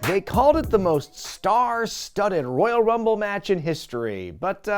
They called it the most star-studded Royal Rumble match in history, but I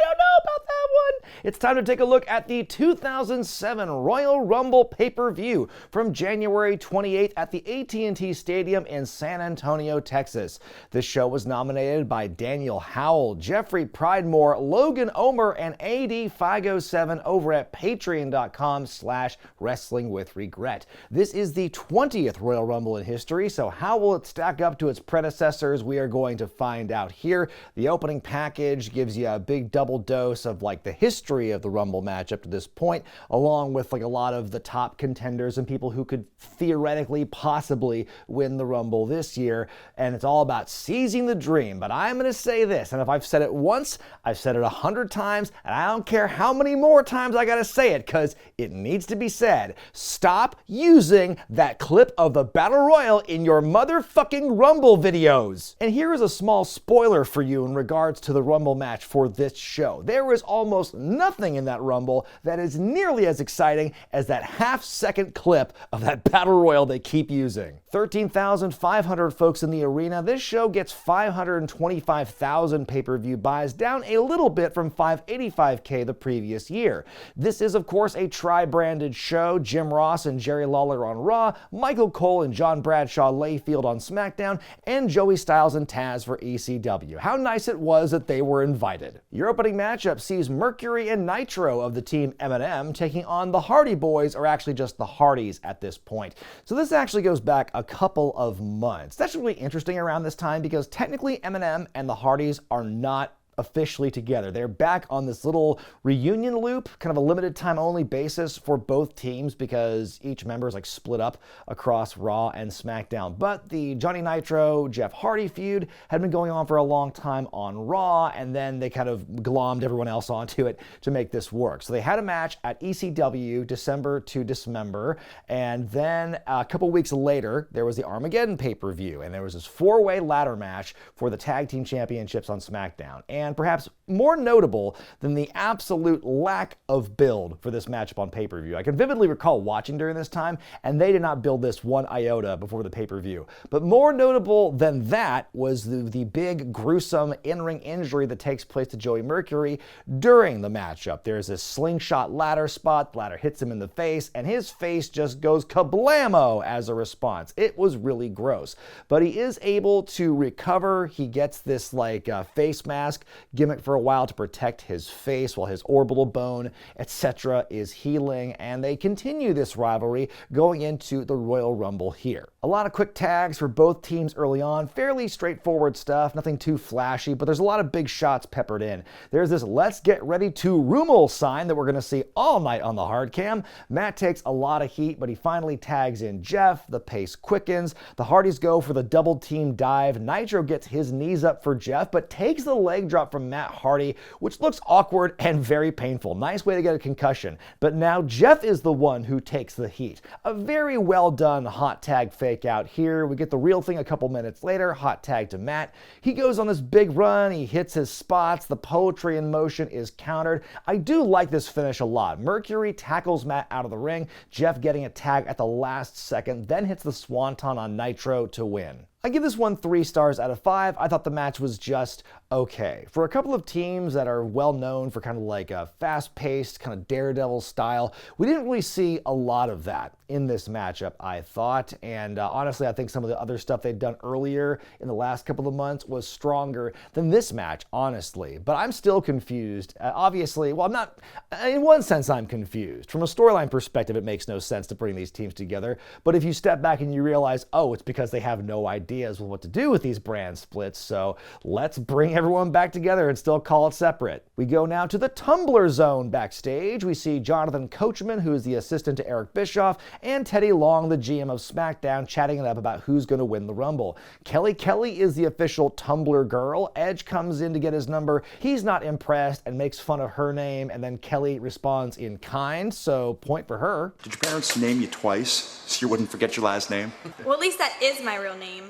don't know about that one. It's time to take a look at the 2007 Royal Rumble pay-per-view from January 28th at the AT&T Stadium in San Antonio, Texas. This show was nominated by Daniel Howell, Jeffrey Pridemore, Logan Omer, and AD507 over at patreon.com/wrestlingwithregret. This is the 20th Royal Rumble in history, so how will it stack up to its predecessors? We are going to find out here. The opening package gives you a big double dose of like the history of the Rumble match up to this point, along with like a lot of the top contenders and people who could theoretically possibly win the Rumble this year. And it's all about seizing the dream. But I'm going to say this, and if I've said it once, I've said it 100 times, and I don't care how many more times I got to say it, because it needs to be said. Stop using that clip of the Battle Royal in your motherfucking Rumble videos. And here is a small spoiler for you in regards to the Rumble match for this show. There is almost nothing in that Rumble that is nearly as exciting as that half-second clip of that Battle Royal they keep using. 13,500 folks in the arena. This show gets 525,000 pay-per-view buys, down a little bit from 585K the previous year. This is, of course, a tri-branded show. Jim Ross and Jerry Lawler on Raw, Michael Cole and John Bradshaw Layfield on SmackDown, and Joey Styles and Taz for ECW. How nice it was that they were invited. Your opening matchup sees Mercury and Nitro of the team M&M taking on the Hardy Boys, or actually just the Hardys at this point. So this actually goes back a couple of months. That's really interesting around this time because technically M&M and the Hardys are not officially together. They're back on this little reunion loop, kind of a limited time only basis for both teams because each member is like split up across Raw and SmackDown. But the Johnny Nitro, Jeff Hardy feud had been going on for a long time on Raw, and then they kind of glommed everyone else onto it to make this work. So they had a match at ECW December to Dismember, and then a couple weeks later, there was the Armageddon pay-per-view, and there was this four-way ladder match for the tag team championships on SmackDown. And perhaps more notable than the absolute lack of build for this matchup on pay-per-view. I can vividly recall watching during this time, and they did not build this one iota before the pay-per-view. But more notable than that was the big, gruesome in-ring injury that takes place to Joey Mercury during the matchup. There's this slingshot ladder spot, the ladder hits him in the face, and his face just goes kablamo as a response. It was really gross. But he is able to recover. He gets this like face mask gimmick for a while to protect his face while his orbital bone, etc. is healing, and they continue this rivalry going into the Royal Rumble here. A lot of quick tags for both teams early on, fairly straightforward stuff, nothing too flashy, but there's a lot of big shots peppered in. There's this "let's get ready to Rumble" sign that we're going to see all night on the hard cam. Matt takes a lot of heat, but he finally tags in Jeff. The pace quickens. The Hardys go for the double team dive. Nitro gets his knees up for Jeff, but takes the leg drop from Matt Hardy, which looks awkward and very painful. Nice way to get a concussion. But now Jeff is the one who takes the heat. A very well done hot tag fake out here. We get the real thing a couple minutes later. Hot tag to Matt. He goes on this big run. He hits his spots. The poetry in motion is countered. I do like this finish a lot. Mercury tackles Matt out of the ring. Jeff getting a tag at the last second, then hits the swanton on Nitro to win. I give this one 3 stars out of 5. I thought the match was just okay. For a couple of teams that are well known for kind of like a fast-paced, kind of daredevil style, we didn't really see a lot of that in this matchup, I thought. And honestly, I think some of the other stuff they'd done earlier in the last couple of months was stronger than this match, honestly. But I'm still confused. Obviously, well, not in one sense I'm confused. From a storyline perspective, it makes no sense to bring these teams together. But if you step back and you realize, oh, it's because they have no ideas with what to do with these brand splits, so let's bring everyone back together and still call it separate. We go now to the Tumbler Zone backstage. We see Jonathan Coachman, who is the assistant to Eric Bischoff, and Teddy Long, the GM of SmackDown, chatting it up about who's going to win the Rumble. Kelly is the official Tumbler girl. Edge comes in to get his number. He's not impressed and makes fun of her name, and then Kelly responds in kind, so point for her. Did your parents name you twice so you wouldn't forget your last name? Well, at least that is my real name.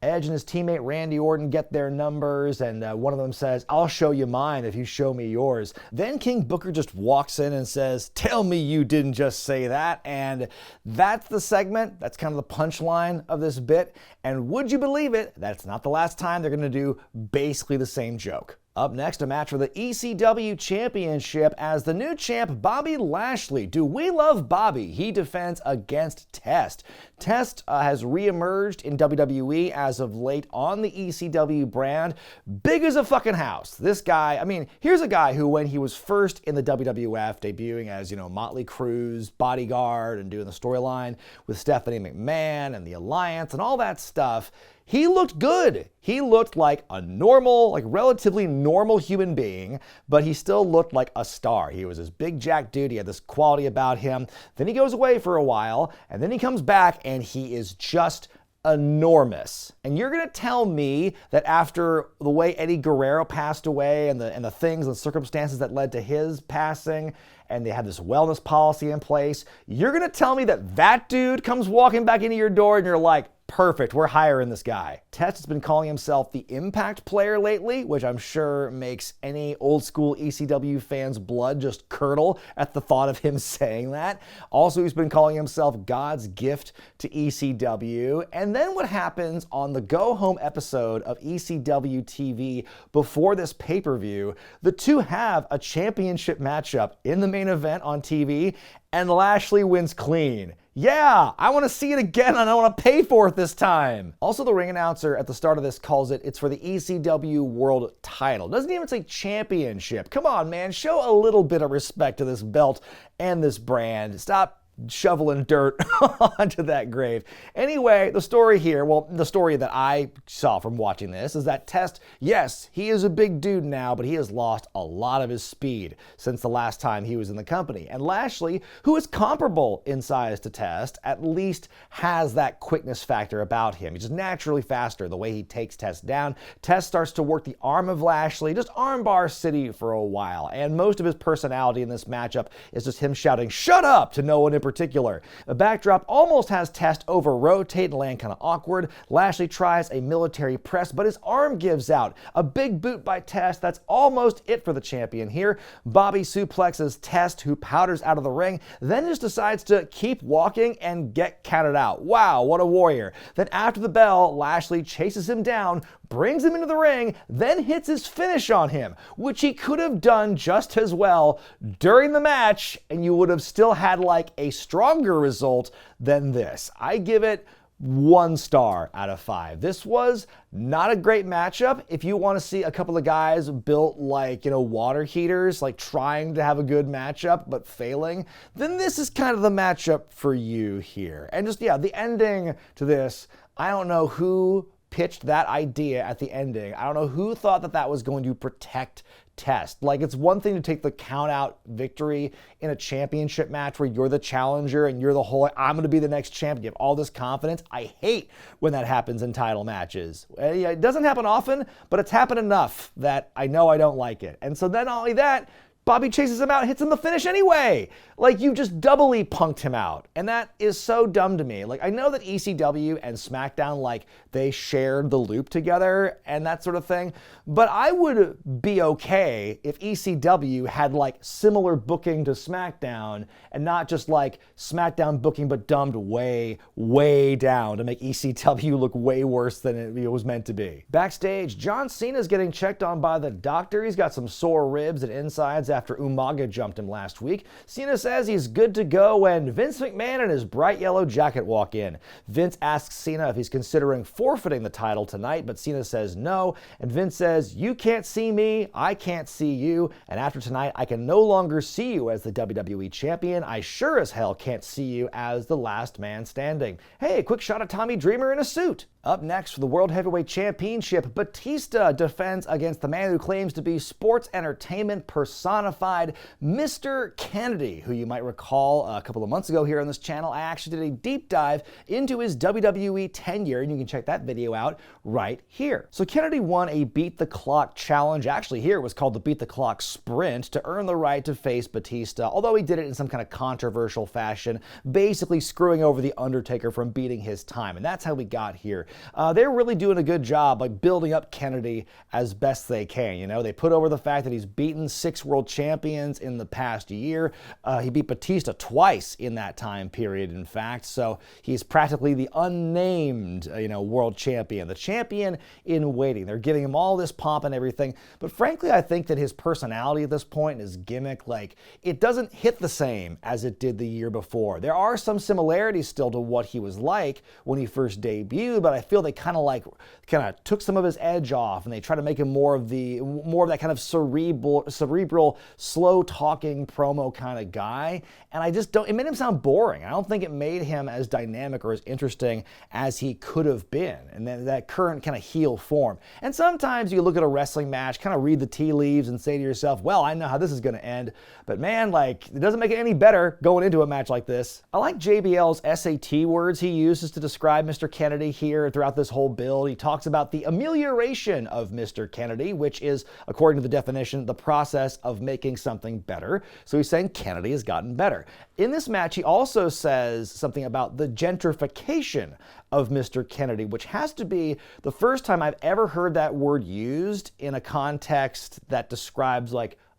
Edge and his teammate Randy Orton get their numbers, and one of them says, "I'll show you mine if you show me yours." Then King Booker just walks in and says, "Tell me you didn't just say that." And that's the segment. That's kind of the punchline of this bit. And would you believe it, that's not the last time they're going to do basically the same joke. Up next, a match for the ECW Championship as the new champ, Bobby Lashley. Do we love Bobby? He defends against Test. Test has reemerged in WWE as of late on the ECW brand. Big as a fucking house. This guy, I mean, here's a guy who, when he was first in the WWF, debuting as, Motley Crue's bodyguard and doing the storyline with Stephanie McMahon and the Alliance and all that stuff, he looked good. He looked like a normal, relatively normal human being, but he still looked like a star. He was this big jack dude. He had this quality about him. Then he goes away for a while, and then he comes back, and he is just enormous. And you're going to tell me that after the way Eddie Guerrero passed away and the things and circumstances that led to his passing, and they had this wellness policy in place, you're going to tell me that that dude comes walking back into your door and you're like, perfect, we're hiring this guy. Test has been calling himself the Impact Player lately, which I'm sure makes any old school ECW fans' blood just curdle at the thought of him saying that. Also, he's been calling himself God's gift to ECW. And then what happens on the go-home episode of ECW TV before this pay-per-view, the two have a championship matchup in the main event on TV, and Lashley wins clean. Yeah, I want to see it again and I want to pay for it this time. Also, the ring announcer at the start of this calls it's for the ECW World title. Doesn't even say championship. Come on, man, show a little bit of respect to this belt and this brand. Stop shoveling dirt onto that grave. Anyway, the story here, the story that I saw from watching this is that Test, yes, he is a big dude now, but he has lost a lot of his speed since the last time he was in the company. And Lashley, who is comparable in size to Test, at least has that quickness factor about him. He's just naturally faster the way he takes Test down. Test starts to work the arm of Lashley, just armbar city for a while. And most of his personality in this matchup is just him shouting, "Shut up!" to no one in particular. The backdrop almost has Test over-rotate and land kind of awkward. Lashley tries a military press, but his arm gives out. A big boot by Test. That's almost it for the champion here. Bobby suplexes Test, who powders out of the ring, then just decides to keep walking and get counted out. Wow, what a warrior. Then after the bell, Lashley chases him down, brings him into the ring, then hits his finish on him, which he could have done just as well during the match, and you would have still had a stronger result than this. I give it 1 star out of 5. This was not a great matchup. If you want to see a couple of guys built like, water heaters, trying to have a good matchup but failing, then this is kind of the matchup for you here. And just, the ending to this, I don't know who pitched that idea at the ending. I don't know who thought that that was going to protect Test. It's one thing to take the count out victory in a championship match where you're the challenger and you're the whole, I'm going to be the next champ, you have all this confidence. I hate when that happens in title matches. It doesn't happen often, but it's happened enough that I know I don't like it. And so then not only that, Bobby chases him out, hits him the finish anyway. You just doubly punked him out. And that is so dumb to me. I know that ECW and SmackDown, they shared the loop together and that sort of thing. But I would be okay if ECW had, similar booking to SmackDown and not just, SmackDown booking but dumbed way, way down to make ECW look way worse than it was meant to be. Backstage, John Cena's getting checked on by the doctor. He's got some sore ribs and insides after Umaga jumped him last week. Cena says he's good to go when Vince McMahon and his bright yellow jacket walk in. Vince asks Cena if he's considering forfeiting the title tonight, but Cena says no, and Vince says, "You can't see me, I can't see you, and after tonight I can no longer see you as the WWE champion. I sure as hell can't see you as the last man standing." Hey, a quick shot of Tommy Dreamer in a suit. Up next for the World Heavyweight Championship, Batista defends against the man who claims to be sports entertainment personified. personified Mr. Kennedy, who you might recall a couple of months ago here on this channel. I actually did a deep dive into his WWE tenure, and you can check that video out right here. So Kennedy won a Beat the Clock challenge. Actually, here it was called the Beat the Clock Sprint to earn the right to face Batista, although he did it in some kind of controversial fashion, basically screwing over the Undertaker from beating his time. And that's how we got here. They're really doing a good job by building up Kennedy as best they can. You know, they put over the fact that he's beaten 6 world champions in the past year. He beat Batista twice in that time period, in fact. So he's practically the unnamed, world champion, the champion in waiting. They're giving him all this pomp and everything. But frankly, I think that his personality at this point and his gimmick, it doesn't hit the same as it did the year before. There are some similarities still to what he was like when he first debuted, but I feel they kind of took some of his edge off, and they try to make him more of that kind of cerebral, slow-talking promo kind of guy. And it made him sound boring. I don't think it made him as dynamic or as interesting as he could have been, and then that current kind of heel form. And sometimes you look at a wrestling match, kind of read the tea leaves and say to yourself, well, I know how this is going to end, but man, it doesn't make it any better going into a match like this. I like JBL's SAT words he uses to describe Mr. Kennedy here throughout this whole build. He talks about the amelioration of Mr. Kennedy, which is, according to the definition, the process of making something better. So he's saying Kennedy has gotten better. In this match, he also says something about the gentrification of Mr. Kennedy, which has to be the first time I've ever heard that word used in a context that describes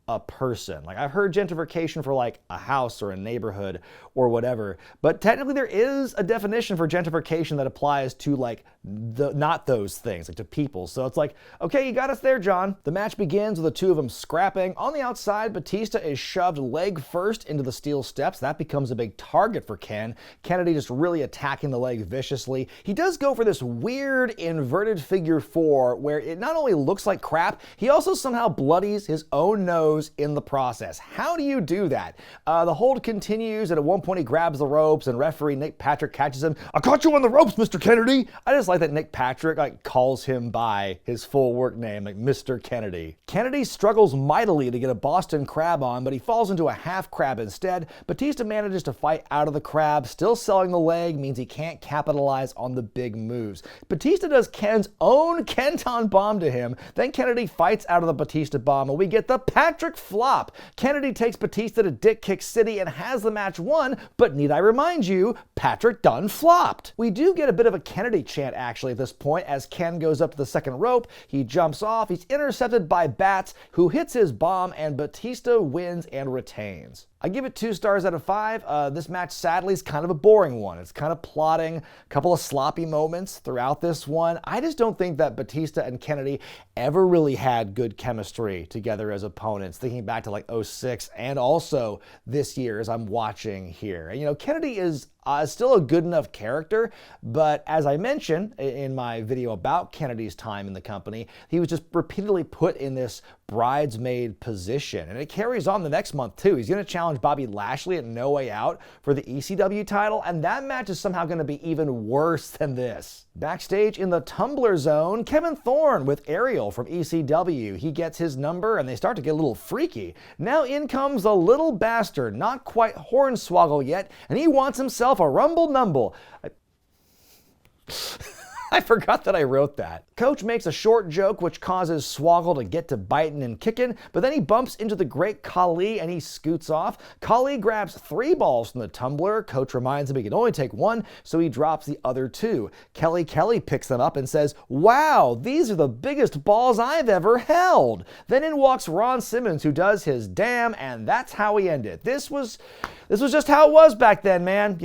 a person. I've heard gentrification for a house or a neighborhood or whatever, but technically there is a definition for gentrification that applies to not those things, to people. So it's okay, you got us there, John. The match begins with the two of them scrapping. On the outside, Batista is shoved leg first into the steel steps. That becomes a big target for Ken. Kennedy just really attacking the leg viciously. He does go for this weird inverted figure 4 where it not only looks like crap, he also somehow bloodies his own nose in the process. How do you do that? The hold continues, and at one point he grabs the ropes, and referee Nick Patrick catches him. I caught you on the ropes, Mr. Kennedy. I just like that Nick Patrick calls him by his full work name, Mr. Kennedy. Kennedy struggles mightily to get a Boston Crab on, but he falls into a half crab instead. Batista manages to fight out of the crab. Still selling the leg means he can't capitalize on the big moves. Batista does Ken's own Kenton bomb to him. Then Kennedy fights out of the Batista bomb, and we get the Patrick flop. Kennedy takes Batista to Dick Kick City and has the match won, but need I remind you, Patrick done flopped. We do get a bit of a Kennedy chant actually at this point as Ken goes up to the second rope. He jumps off. He's intercepted by Bats, who hits his bomb, and Batista wins and retains. I give it 2 stars out of 5. This match, sadly, is kind of a boring one. It's kind of plotting, a couple of sloppy moments throughout this one. I just don't think that Batista and Kennedy ever really had good chemistry together as opponents, thinking back to 06 and also this year as I'm watching here. And, Kennedy is still a good enough character, but as I mentioned in my video about Kennedy's time in the company, he was just repeatedly put in this bridesmaid position, and it carries on the next month too. He's going to challenge Bobby Lashley at No Way Out for the ECW title, and that match is somehow going to be even worse than this. Backstage in the Tumbler Zone, Kevin Thorne with Ariel from ECW. He gets his number, and they start to get a little freaky. Now in comes the little bastard, not quite Hornswoggle yet, and he wants himself a Rumble Numble. I forgot that I wrote that. Coach makes a short joke which causes Swoggle to get to biting and kicking, but then he bumps into the Great Khali and he scoots off. Khali grabs 3 balls from the tumbler. Coach reminds him he can only take 1, so he drops the other 2. Kelly picks them up and says, "Wow, these are the biggest balls I've ever held." Then in walks Ron Simmons, who does his damn, and that's how we end it. This was just how it was back then, man.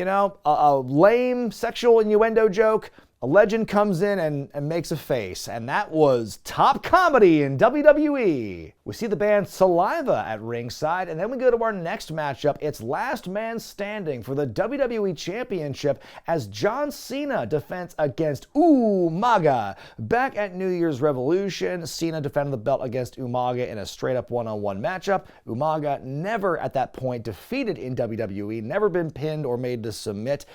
A lame sexual innuendo joke. A legend comes in and makes a face, and that was top comedy in WWE. We see the band Saliva at ringside, and then we go to our next matchup. It's last man standing for the WWE Championship as John Cena defends against Umaga. Back at New Year's Revolution, Cena defended the belt against Umaga in a straight-up one-on-one matchup. Umaga never at that point defeated in WWE, never been pinned or made to submit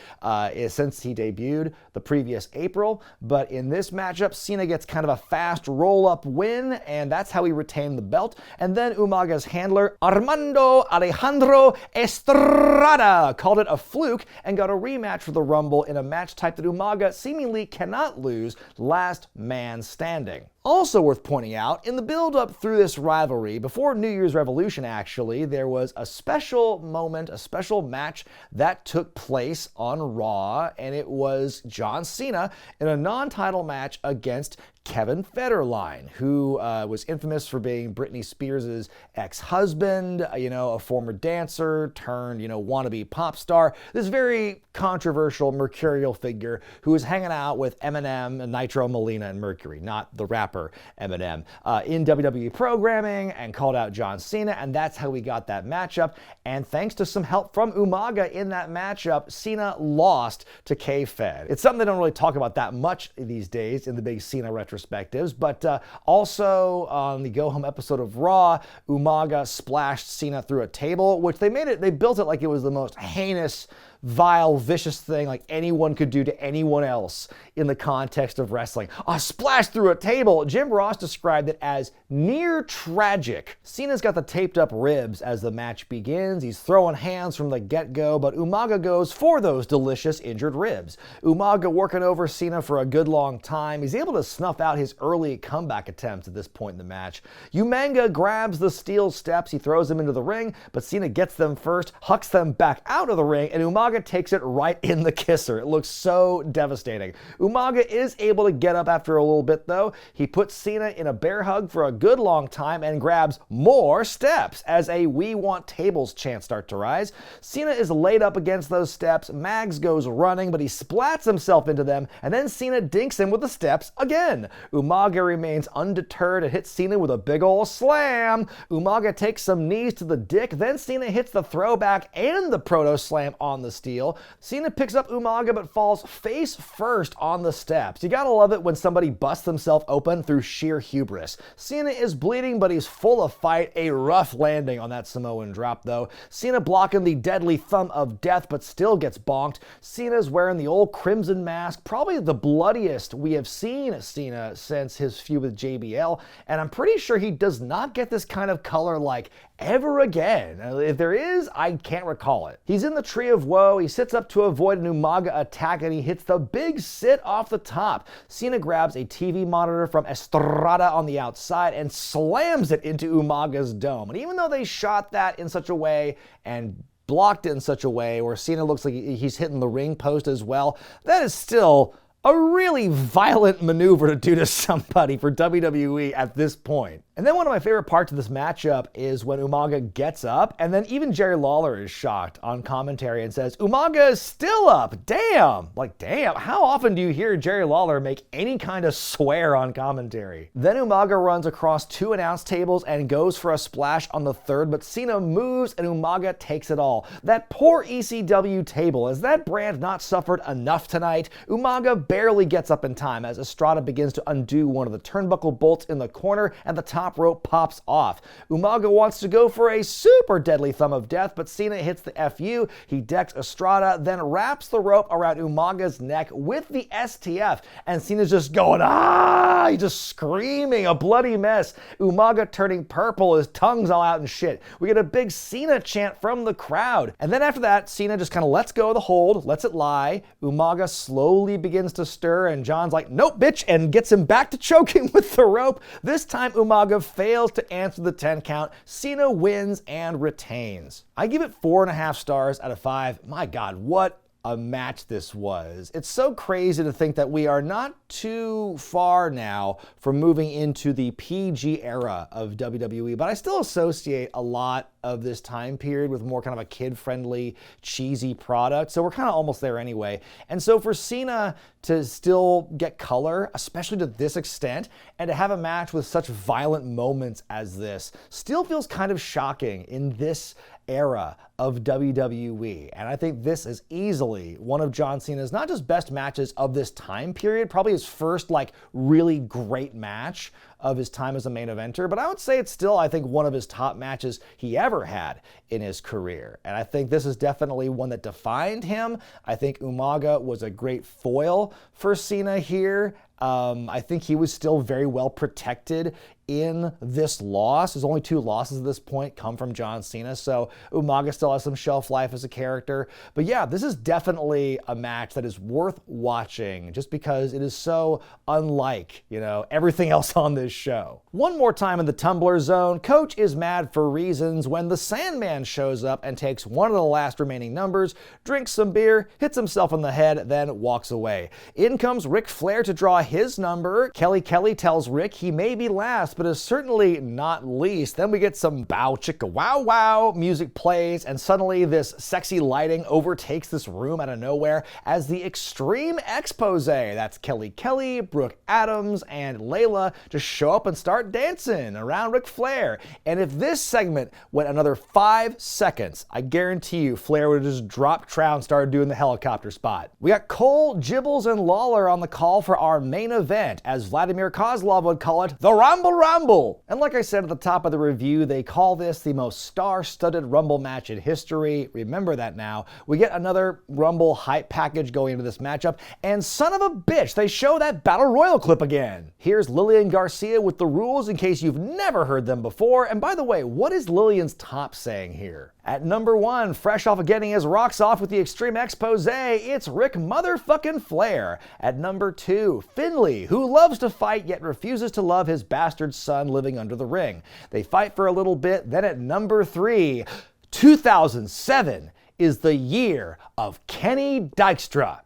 since he debuted the previous April, but in this matchup, Cena gets kind of a fast roll-up win, and that's how he retained the belt. And then Umaga's handler, Armando Alejandro Estrada, called it a fluke and got a rematch for the Rumble in a match type that Umaga seemingly cannot lose, last man standing. Also worth pointing out, in the build-up through this rivalry, before New Year's Revolution actually, there was a special moment, a special match that took place on Raw, and it was John Cena in a non-title match against Kevin Federline, who was infamous for being Britney Spears' ex-husband, a former dancer turned, wannabe pop star. This very controversial, mercurial figure who was hanging out with Eminem, Nitro, Molina, and Mercury, not the rapper Eminem, in WWE programming, and called out John Cena, and that's how we got that matchup. And thanks to some help from Umaga in that matchup, Cena lost to K-Fed. It's something they don't really talk about that much these days in the big Cena retrospectives, but also on the go-home episode of Raw, Umaga splashed Cena through a table, which they built it like it was the most heinous, vile, vicious thing like anyone could do to anyone else in the context of wrestling. A splash through a table. Jim Ross described it as near tragic. Cena's got the taped up ribs as the match begins. He's throwing hands from the get-go, but Umaga goes for those delicious injured ribs. Umaga working over Cena for a good long time. He's able to snuff out his early comeback attempts at this point in the match. Umaga grabs the steel steps. He throws them into the ring, but Cena gets them first, hucks them back out of the ring, and Umaga takes it right in the kisser. It looks so devastating. Umaga is able to get up after a little bit though. He puts Cena in a bear hug for a good long time and grabs more steps as a "we want tables" chant starts to rise. Cena is laid up against those steps. Mags goes running, but he splats himself into them, and then Cena dinks him with the steps again. Umaga remains undeterred and hits Cena with a big ol' slam. Umaga takes some knees to the dick, then Cena hits the throwback and the proto slam on the steel. Cena picks up Umaga but falls face first on the steps. You gotta love it when somebody busts themselves open through sheer hubris. Cena is bleeding, but he's full of fight. A rough landing on that Samoan drop though. Cena blocking the deadly thumb of death but still gets bonked. Cena's wearing the old crimson mask, probably the bloodiest we have seen Cena since his feud with JBL, and I'm pretty sure he does not get this kind of color like ever again. If there is, I can't recall it. He's in the Tree of Woe. He sits up to avoid an Umaga attack and he hits the big sit off the top. Cena grabs a TV monitor from Estrada on the outside and slams it into Umaga's dome. And even though they shot that in such a way and blocked it in such a way where Cena looks like he's hitting the ring post as well, that is still a really violent maneuver to do to somebody for WWE at this point. And then one of my favorite parts of this matchup is when Umaga gets up, and then even Jerry Lawler is shocked on commentary and says, "Umaga is still up, damn!" Like, damn, how often do you hear Jerry Lawler make any kind of swear on commentary? Then Umaga runs across 2 announce tables and goes for a splash on the third, but Cena moves and Umaga takes it all. That poor ECW table, has that brand not suffered enough tonight? Umaga barely gets up in time as Estrada begins to undo one of the turnbuckle bolts in the corner and the top rope pops off. Umaga wants to go for a super deadly thumb of death, but Cena hits the FU. He decks Estrada, then wraps the rope around Umaga's neck with the STF, and Cena's just going, ah! He's just screaming, a bloody mess. Umaga turning purple, his tongue's all out and shit. We get a big Cena chant from the crowd. And then after that, Cena just kind of lets go of the hold, lets it lie. Umaga slowly begins to stir, and John's like, "Nope, bitch," and gets him back to choking with the rope. This time, Umaga fails to answer the 10 count. Cena wins and retains. I give it 4.5 stars out of 5. My God, what a match this was. It's so crazy to think that we are not too far now from moving into the PG era of WWE, but I still associate a lot of this time period with more kind of a kid-friendly, cheesy product. So we're kind of almost there anyway. And so for Cena to still get color, especially to this extent, and to have a match with such violent moments as this, still feels kind of shocking in this era of WWE. And I think this is easily one of John Cena's not just best matches of this time period, probably his first like really great match of his time as a main eventer, but I would say it's still, I think, one of his top matches he ever had in his career. And I think this is definitely one that defined him. I think Umaga was a great foil for Cena here. I think he was still very well protected in this loss. His only 2 losses at this point come from John Cena, so Umaga still has some shelf life as a character. But yeah, this is definitely a match that is worth watching just because it is so unlike, everything else on this show. One more time in the Tumbler zone, Coach is mad for reasons when the Sandman shows up and takes one of the last remaining numbers, drinks some beer, hits himself on the head, then walks away. In comes Ric Flair to draw his number. Kelly tells Rick he may be last, but is certainly not least. Then we get some bow chicka wow wow music plays, and suddenly this sexy lighting overtakes this room out of nowhere as the Extreme Expose. That's Kelly, Brooke Adams, and Layla just show up and start dancing around Ric Flair. And if this segment went another 5 seconds, I guarantee you Flair would have just dropped trout and started doing the helicopter spot. We got Cole, Gibbles, and Lawler on the call for our main event, as Vladimir Kozlov would call it, the Rumble. And like I said at the top of the review, they call this the most star-studded Rumble match in history. Remember that now. We get another Rumble hype package going into this matchup, and son of a bitch, they show that Battle Royal clip again. Here's Lillian Garcia with the rules in case you've never heard them before. And by the way, what is Lillian's top saying here? At number 1, fresh off of getting his rocks off with the Extreme Expose, it's Ric motherfucking Flair. At number 2, Finlay, who loves to fight yet refuses to love his bastard son living under the ring. They fight for a little bit, then at number 3, 2007 is the year of Kenny Dykstra.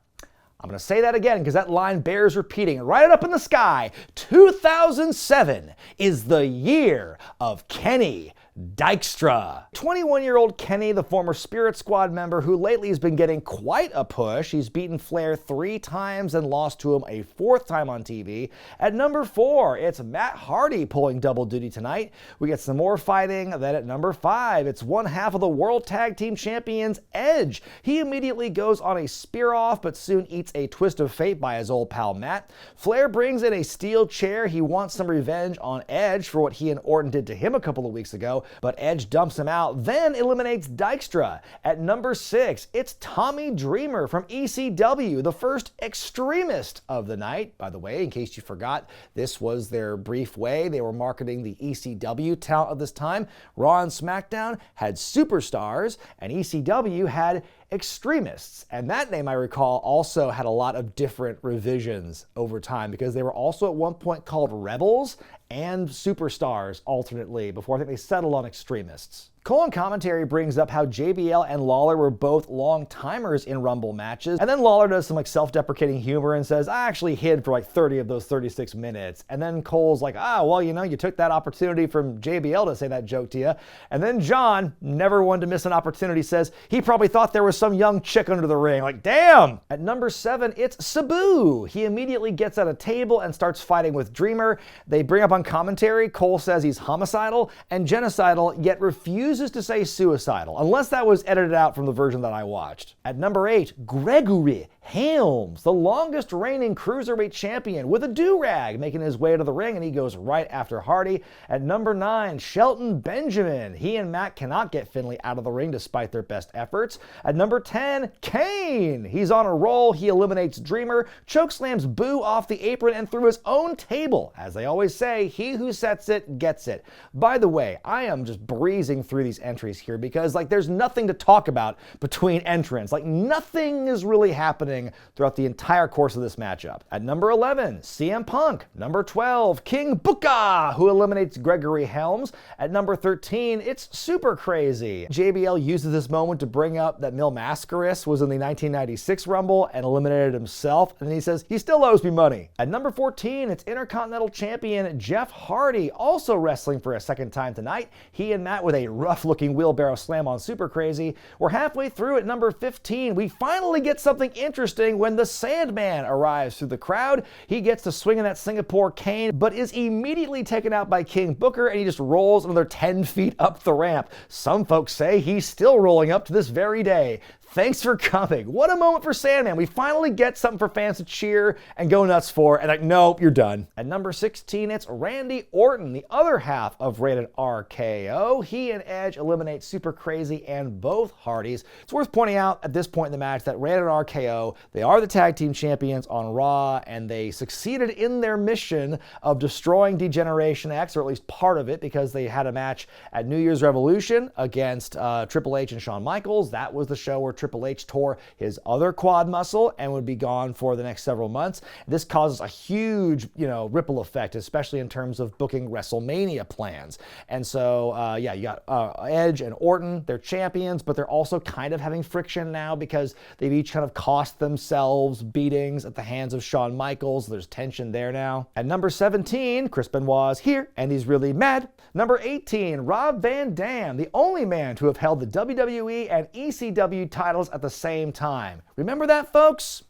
I'm going to say that again because that line bears repeating. Write it up in the sky. 2007 is the year of Kenny Dykstra. 21-year-old Kenny, the former Spirit Squad member who lately has been getting quite a push. He's beaten Flair 3 times and lost to him a 4th time on TV. At number 4, it's Matt Hardy pulling double duty tonight. We get some more fighting. Then at number 5, it's one half of the World Tag Team Champions, Edge. He immediately goes on a spear off, but soon eats a twist of fate by his old pal Matt. Flair brings in a steel chair. He wants some revenge on Edge for what he and Orton did to him a couple of weeks ago, but Edge dumps him out, then eliminates Dykstra. At number 6, it's Tommy Dreamer from ECW, the first extremist of the night. By the way, in case you forgot, this was their brief way they were marketing the ECW talent of this time. Raw and SmackDown had superstars, and ECW had extremists. And that name, I recall, also had a lot of different revisions over time because they were also at one point called Rebels and Superstars alternately before I think they settled on extremists. Cole in commentary brings up how JBL and Lawler were both long-timers in Rumble matches, and then Lawler does some self-deprecating humor and says, I actually hid for 30 of those 36 minutes. And then Cole's like, well, you took that opportunity from JBL to say that joke to you. And then John, never one to miss an opportunity, says he probably thought there was some young chick under the ring. Damn! At number 7, it's Sabu. He immediately gets at a table and starts fighting with Dreamer. They bring up on commentary, Cole says he's homicidal and genocidal, yet refuses to say suicidal, unless that was edited out from the version that I watched. At number 8, Gregory Helms, the longest reigning cruiserweight champion, with a do-rag making his way to the ring, and he goes right after Hardy. At number 9, Shelton Benjamin. He and Matt cannot get Finlay out of the ring despite their best efforts. At number 10, Kane. He's on a roll. He eliminates Dreamer, chokeslams Boo off the apron and through his own table. As they always say, he who sets it gets it. By the way, I am just breezing through these entries here because there's nothing to talk about between entrants. Nothing is really happening throughout the entire course of this matchup. At number 11, CM Punk. Number 12, King Booker, who eliminates Gregory Helms. At number 13, it's Super Crazy. JBL uses this moment to bring up that Mil Mascaris was in the 1996 Rumble and eliminated himself, and he says he still owes me money. At number 14, it's Intercontinental Champion Jeff Hardy, also wrestling for a second time tonight. He and Matt with a rough-looking wheelbarrow slam on Super Crazy. We're halfway through at number 15. We finally get something interesting interesting when the Sandman arrives through the crowd. He gets to swing in that Singapore cane, but is immediately taken out by King Booker, and he just rolls another 10 feet up the ramp. Some folks say he's still rolling up to this very day. Thanks for coming. What a moment for Sandman. We finally get something for fans to cheer and go nuts for, and like, nope, you're done. At number 16, it's Randy Orton, the other half of Rated RKO. He and Edge eliminate Super Crazy and both Hardys. It's worth pointing out at this point in the match that Rated RKO, they are the tag team champions on Raw, and they succeeded in their mission of destroying Degeneration X, or at least part of it, because they had a match at New Year's Revolution against Triple H and Shawn Michaels. That was the show where Triple H tore his other quad muscle and would be gone for the next several months. This causes a huge, ripple effect, especially in terms of booking WrestleMania plans. And so, you got Edge and Orton, they're champions, but they're also kind of having friction now because they've each kind of cost themselves beatings at the hands of Shawn Michaels. There's tension there now. At number 17, Chris Benoit's here, and he's really mad. Number 18, Rob Van Dam, the only man to have held the WWE and ECW titles at the same time. Remember that, folks?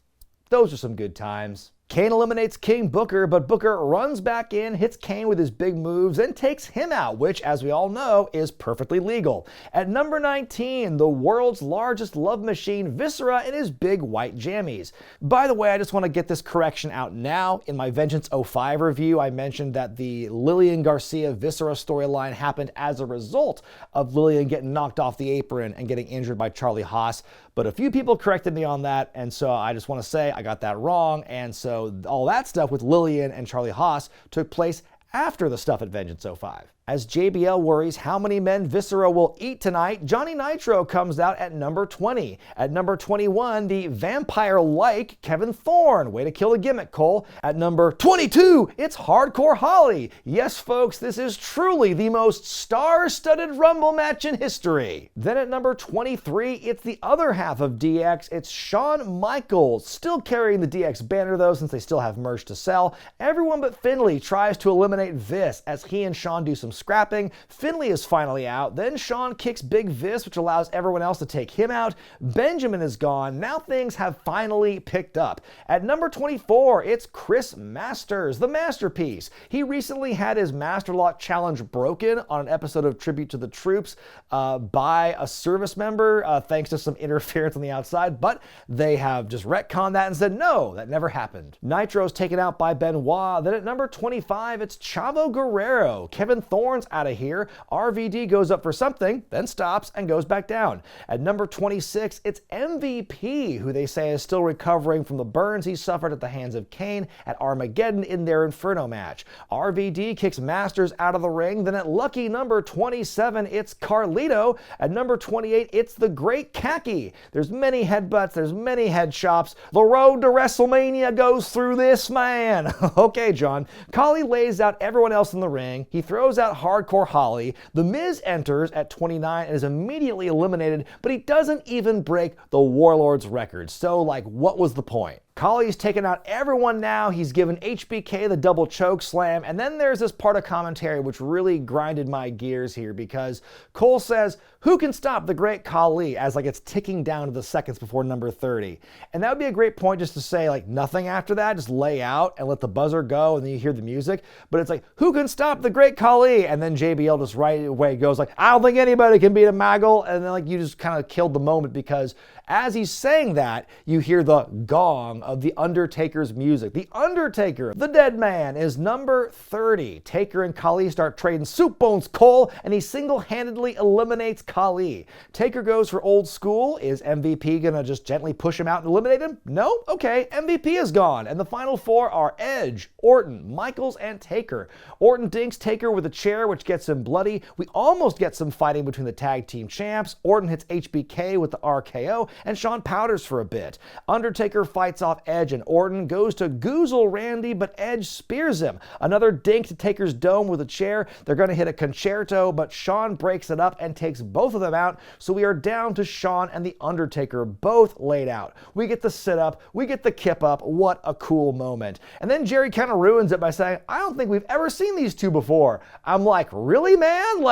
Those are some good times. Kane eliminates King Booker, but Booker runs back in, hits Kane with his big moves, and takes him out, which, as we all know, is perfectly legal. At number 19, the world's largest love machine, Viscera, in his big white jammies. By the way, I just want to get this correction out now. In my Vengeance 05 review, I mentioned that the Lillian Garcia Viscera storyline happened as a result of Lillian getting knocked off the apron and getting injured by Charlie Haas. But a few people corrected me on that, and so I just want to say I got that wrong, and so all that stuff with Lillian and Charlie Haas took place after the stuff at Vengeance 05. As JBL worries how many men Viscera will eat tonight, Johnny Nitro comes out at number 20. At number 21, the vampire-like Kevin Thorne. Way to kill a gimmick, Cole. At number 22, it's Hardcore Holly. Yes, folks, this is truly the most star-studded Rumble match in history. Then at number 23, it's the other half of DX. It's Shawn Michaels. Still carrying the DX banner, though, since they still have merch to sell. Everyone but Finlay tries to eliminate Vis as he and Shawn do some scrapping. Finlay is finally out. Then Shawn kicks Big Vis, which allows everyone else to take him out. Benjamin is gone. Now things have finally picked up. At number 24, it's Chris Masters, the Masterpiece. He recently had his Master Lock challenge broken on an episode of Tribute to the Troops by a service member, thanks to some interference on the outside, but they have just retconned that and said, no, that never happened. Nitro's taken out by Benoit. Then at number 25, it's Chavo Guerrero. Kevin Thorne's out of here. RVD goes up for something, then stops and goes back down. At number 26, it's MVP, who they say is still recovering from the burns he suffered at the hands of Kane at Armageddon in their Inferno match. RVD kicks Masters out of the ring. Then at lucky number 27, it's Carlito. At number 28, it's the Great Khali. There's many headbutts, there's many head chops. The road to WrestleMania goes through this man. Okay, John. Khali lays out everyone else in the ring. He throws out Hardcore Holly. The Miz enters at 29 and is immediately eliminated, but he doesn't even break the Warlord's record. So, what was the point? Khali's taken out everyone now. He's given HBK the double choke slam. And then there's this part of commentary which really grinded my gears here because Cole says, who can stop the Great Khali as it's ticking down to the seconds before number 30. And that would be a great point just to say nothing after that, just lay out and let the buzzer go and then you hear the music. But it's who can stop the Great Khali? And then JBL just right away goes I don't think anybody can beat a Maggle. And then you just kind of killed the moment because as he's saying that, you hear the gong of the Undertaker's music. The Undertaker, the dead man, is number 30. Taker and Khali start trading soup bones, Cole, and he single-handedly eliminates Khali. Taker goes for old school. Is MVP gonna just gently push him out and eliminate him? No? Okay, MVP is gone. And the final four are Edge, Orton, Michaels, and Taker. Orton dinks Taker with a chair, which gets him bloody. We almost get some fighting between the tag team champs. Orton hits HBK with the RKO, and Shawn powders for a bit. Undertaker fights off Edge and Orton, goes to goozle Randy, but Edge spears him. Another dink to Taker's dome with a chair. They're going to hit a concerto, but Shawn breaks it up and takes both of them out, so we are down to Shawn and the Undertaker, both laid out. We get the sit-up, we get the kip-up. What a cool moment. And then Jerry kind of ruins it by saying, I don't think we've ever seen these two before. I'm really, man?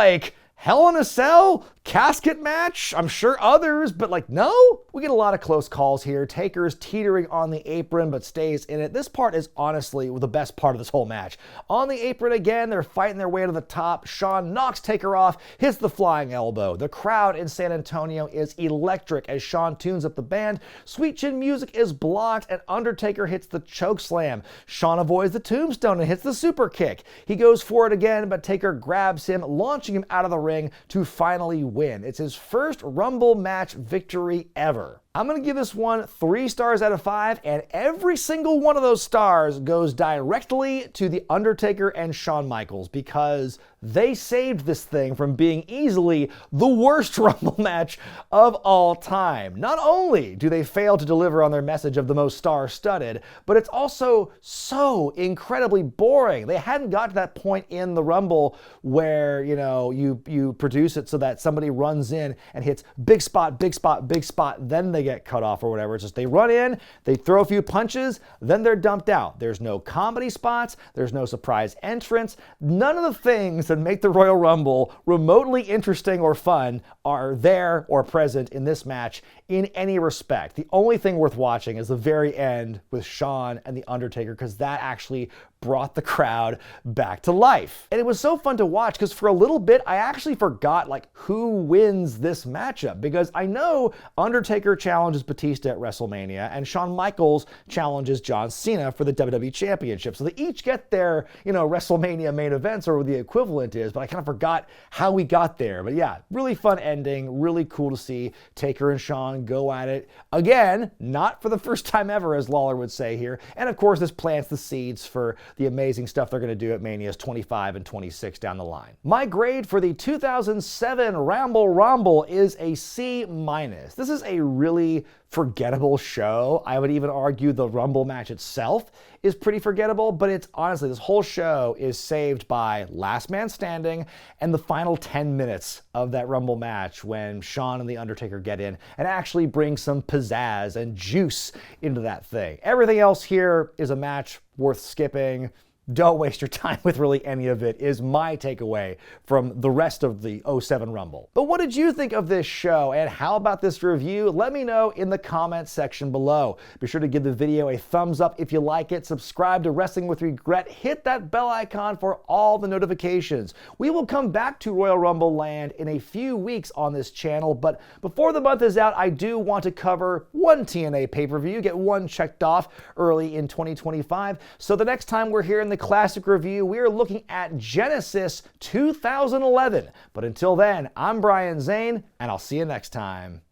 Hell in a Cell? casket match? I'm sure others, but like, no? We get a lot of close calls here. Taker's teetering on the apron, but stays in it. This part is honestly the best part of this whole match. On the apron again, they're fighting their way to the top. Shawn knocks Taker off, hits the flying elbow. The crowd in San Antonio is electric as Shawn tunes up the band. Sweet chin music is blocked, and Undertaker hits the choke slam. Shawn avoids the tombstone and hits the super kick. He goes for it again, but Taker grabs him, launching him out of the ring to finally win. It's his first Rumble match victory ever. I'm going to give this one 3 stars out of 5, and every single one of those stars goes directly to The Undertaker and Shawn Michaels because they saved this thing from being easily the worst Rumble match of all time. Not only do they fail to deliver on their message of the most star-studded, but it's also so incredibly boring. They hadn't got to that point in the Rumble where, you produce it so that somebody runs in and hits big spot, big spot, big spot, then they get cut off or whatever. It's just they run in, they throw a few punches, then they're dumped out. There's no comedy spots, there's no surprise entrance. None of the things that make the Royal Rumble remotely interesting or fun are there or present in this match in any respect. The only thing worth watching is the very end with Shawn and The Undertaker, because that actually brought the crowd back to life. And it was so fun to watch because for a little bit, I actually forgot who wins this matchup, because I know Undertaker challenges Batista at WrestleMania and Shawn Michaels challenges John Cena for the WWE Championship. So they each get their, WrestleMania main events or what the equivalent is, but I kind of forgot how we got there. But yeah, really fun ending, really cool to see Taker and Shawn go at it again, not for the first time ever, as Lawler would say here. And of course, this plants the seeds for the amazing stuff they're going to do at Manias 25 and 26 down the line. My grade for the 2007 Ramble Rumble is a C-. This is a really forgettable show. I would even argue the Rumble match itself is pretty forgettable, but it's honestly, this whole show is saved by Last Man Standing and the final 10 minutes of that Rumble match when Shawn and The Undertaker get in and actually bring some pizzazz and juice into that thing. Everything else here is a match worth skipping. Don't waste your time with really any of it, is my takeaway from the rest of the 07 Rumble. But what did you think of this show, and how about this review? Let me know in the comments section below. Be sure to give the video a thumbs up if you like it, subscribe to Wrestling with Regret, hit that bell icon for all the notifications. We will come back to Royal Rumble land in a few weeks on this channel, but before the month is out, I do want to cover one TNA pay-per-view, get one checked off early in 2025. So the next time we're here in the classic review, we are looking at Genesis 2011. But until then, I'm Brian Zane, and I'll see you next time.